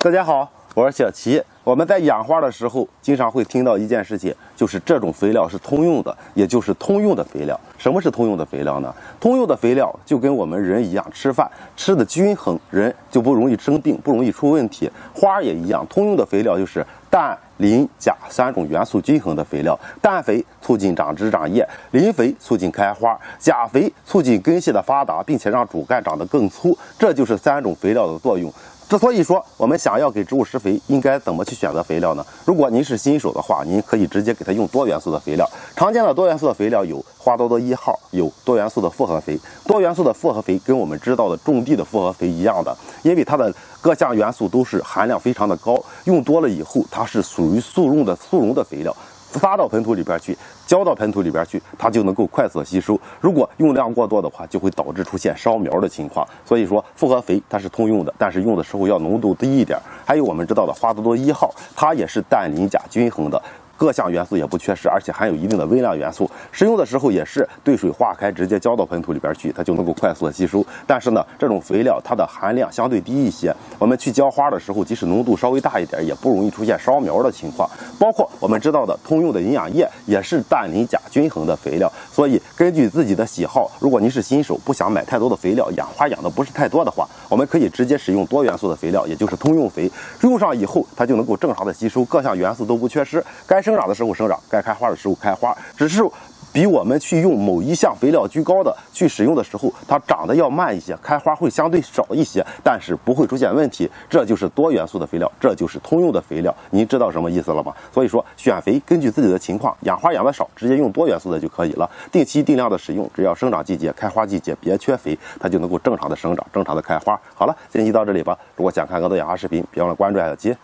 大家好，我是小齐。我们在养花的时候，经常会听到一件事情，就是这种肥料是通用的，也就是通用的肥料。什么是通用的肥料呢？通用的肥料就跟我们人一样，吃饭吃的均衡，人就不容易生病，不容易出问题。花也一样，通用的肥料就是氮、磷、钾3种元素均衡的肥料。氮肥促进长枝长叶，磷肥促进开花，钾肥促进根系的发达，并且让主干长得更粗。这就是3种肥料的作用。所以说，我们想要给植物施肥，应该怎么去选择肥料呢？如果您是新手的话，您可以直接给它用多元素的肥料。常见的多元素的肥料有花多多1号，有多元素的复合肥。多元素的复合肥跟我们知道的种地的复合肥一样的，因为它的各项元素都是含量非常的高，用多了以后，它是属于速溶的肥料。发到盆土里边去，浇到盆土里边去，它就能够快速吸收。如果用量过多的话，就会导致出现烧苗的情况。所以说，复合肥它是通用的，但是用的时候要浓度低一点。还有我们知道的花多多1号，它也是氮、磷、钾均衡的。各项元素也不缺失，而且含有一定的微量元素。使用的时候也是兑水化开，直接浇到盆土里边去，它就能够快速的吸收。但是呢，这种肥料它的含量相对低一些，我们去浇花的时候，即使浓度稍微大一点，也不容易出现烧苗的情况。包括我们知道的通用的营养液也是氮、磷、钾均衡的肥料。所以根据自己的喜好，如果您是新手，不想买太多的肥料，养花养的不是太多的话，我们可以直接使用多元素的肥料，也就是通用肥。用上以后，它就能够正常的吸收，各项元素都不缺失，该生长的时候生长，该开花的时候开花，只是比我们去用某一项肥料居高的去使用的时候，它长得要慢一些，开花会相对少一些，但是不会出现问题。这就是多元素的肥料，这就是通用的肥料。您知道什么意思了吗？所以说，选肥根据自己的情况，养花养的少，直接用多元素的就可以了。定期定量的使用，只要生长季节、开花季节别缺肥，它就能够正常的生长，正常的开花。好了，今天就到这里吧。如果想看更多养花视频，别忘了关注小七。